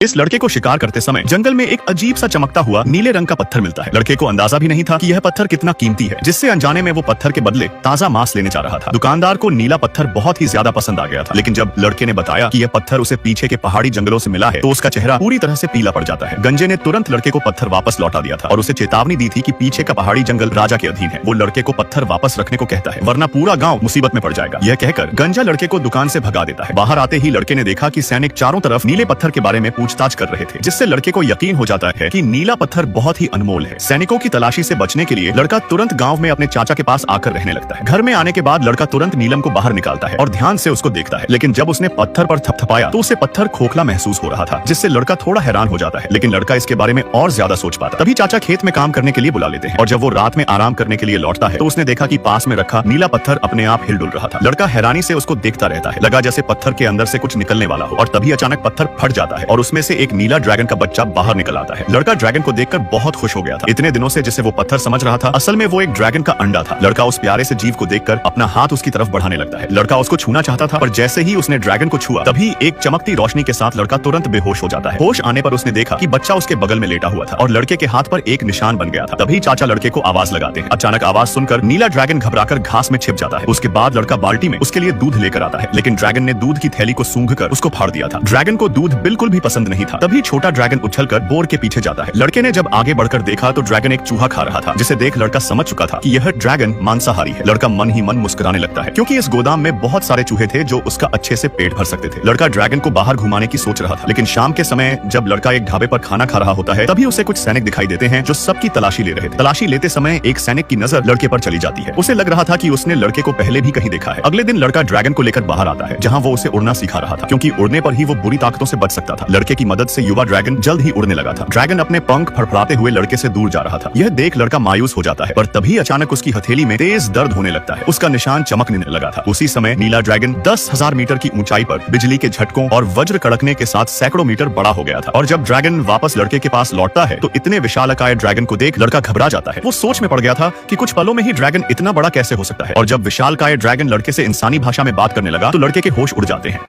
इस लड़के को शिकार करते समय जंगल में एक अजीब सा चमकता हुआ नीले रंग का पत्थर मिलता है। लड़के को अंदाजा भी नहीं था कि यह पत्थर कितना कीमती है, जिससे अनजाने में वो पत्थर के बदले ताजा मांस लेने जा रहा था। दुकानदार को नीला पत्थर बहुत ही ज्यादा पसंद आ गया था, लेकिन जब लड़के ने बताया कि यह पत्थर उसे पीछे के पहाड़ी जंगलों से मिला है तो उसका चेहरा पूरी तरह से पीला पड़ जाता है। गंजे ने तुरंत लड़के को पत्थर वापस लौटा दिया था और उसे चेतावनी दी थी कि पीछे का पहाड़ी जंगल राजा के अधीन है। वो लड़के को पत्थर वापस रखने को कहता है, वरना पूरा गाँव मुसीबत में पड़ जाएगा। यह कहकर गंजा लड़के को दुकान से भगा देता है। बाहर आते ही लड़के ने देखा कि सैनिक चारों तरफ नीले पत्थर के बारे में पूछताछ कर रहे थे, जिससे लड़के को यकीन हो जाता है कि नीला पत्थर बहुत ही अनमोल है। सैनिकों की तलाशी से बचने के लिए लड़का तुरंत गांव में अपने चाचा के पास आकर रहने लगता है। घर में आने के बाद लड़का तुरंत नीलम को बाहर निकालता है और ध्यान से उसको देखता है, लेकिन जब उसने पत्थर पर थपथपाया तो उसे पत्थर खोखला महसूस हो रहा था, जिससे लड़का थोड़ा हैरान हो जाता है। लेकिन लड़का इसके बारे में और ज्यादा सोच पाता। तभी चाचा खेत में काम करने के लिए बुला लेते हैं और जब वो रात में आराम करने के लिए लौटता है तो उसने देखा कि पास में रखा नीला पत्थर अपने आप हिल डुल रहा था। लड़का हैरानी से उसको देखता रहता है, लगा जैसे पत्थर के अंदर से कुछ निकलने वाला हो, और तभी अचानक पत्थर फट जाता है और उसमें से एक नीला ड्रैगन का बच्चा बाहर निकल आता है। लड़का ड्रैगन को देखकर बहुत खुश हो गया था। इतने दिनों से जिसे वो पत्थर समझ रहा था, असल में वो एक ड्रैगन का अंडा था। लड़का उस प्यारे से जीव को देखकर अपना हाथ उसकी तरफ बढ़ाने लगता है। लड़का उसको छूना चाहता था, पर जैसे ही उसने ड्रैगन को छुआ तभी एक चमकती रोशनी के साथ लड़का तुरंत बेहोश हो जाता है। होश आने पर उसने देखा कि बच्चा उसके बगल में लेटा हुआ था और लड़के के हाथ पर एक निशान बन गया था। तभी चाचा लड़के को आवाज लगाते हैं। अचानक आवाज सुनकर नीला ड्रैगन घबराकर घास में छिप जाता है। उसके बाद लड़का बाल्टी में उसके लिए दूध लेकर आता है, लेकिन ड्रैगन ने दूध की थैली को सूंघकर उसको फाड़ दिया था। ड्रैगन को दूध बिल्कुल भी पसंद नहीं था। तभी छोटा ड्रैगन उछलकर बोर के पीछे जाता है। लड़के ने जब आगे बढ़कर देखा तो ड्रैगन एक चूहा खा रहा था, जिसे देख लड़का समझ चुका था कि यह ड्रैगन मांसाहारी है। लड़का मन ही मन मुस्कुराने लगता है, क्योंकि इस गोदाम में बहुत सारे चूहे थे जो उसका अच्छे से पेट भर सकते थे। लड़का ड्रैगन को बाहर घुमाने की सोच रहा था, लेकिन शाम के समय जब लड़का एक ढाबे पर खाना खा रहा होता है तभी उसे कुछ सैनिक दिखाई देते हैं जो सबकी तलाशी ले रहे थे। तलाशी लेते समय एक सैनिक की नजर लड़के पर चली जाती है। उसे लग रहा था कि उसने लड़के को पहले भी कहीं देखा है। अगले दिन लड़का ड्रैगन को लेकर बाहर आता है, जहाँ वो उसे उड़ना सिखा रहा था, क्योंकि उड़ने पर ही वो बुरी ताकतों से बच सकता था। लड़के की मदद से युवा ड्रैगन जल्द ही उड़ने लगा था। ड्रैगन अपने पंख फड़फड़ाते हुए लड़के से दूर जा रहा था। यह देख लड़का मायूस हो जाता है, पर तभी अचानक उसकी हथेली में तेज दर्द होने लगता है। उसका निशान चमकने लगा था। उसी समय नीला ड्रैगन 10,000 मीटर की ऊंचाई पर बिजली के झटकों और वज्र कड़कने के साथ सैकड़ों मीटर बड़ा हो गया था। और जब ड्रैगन वापस लड़के के पास लौटता है तो इतने विशालकाय ड्रैगन को देख लड़का घबरा जाता है। वो सोच में पड़ गया था कि कुछ पलों में ही ड्रैगन इतना बड़ा कैसे हो सकता है। और जब विशालकाय ड्रैगन लड़के से इंसानी भाषा में बात करने लगा तो लड़के के होश उड़ जाते हैं।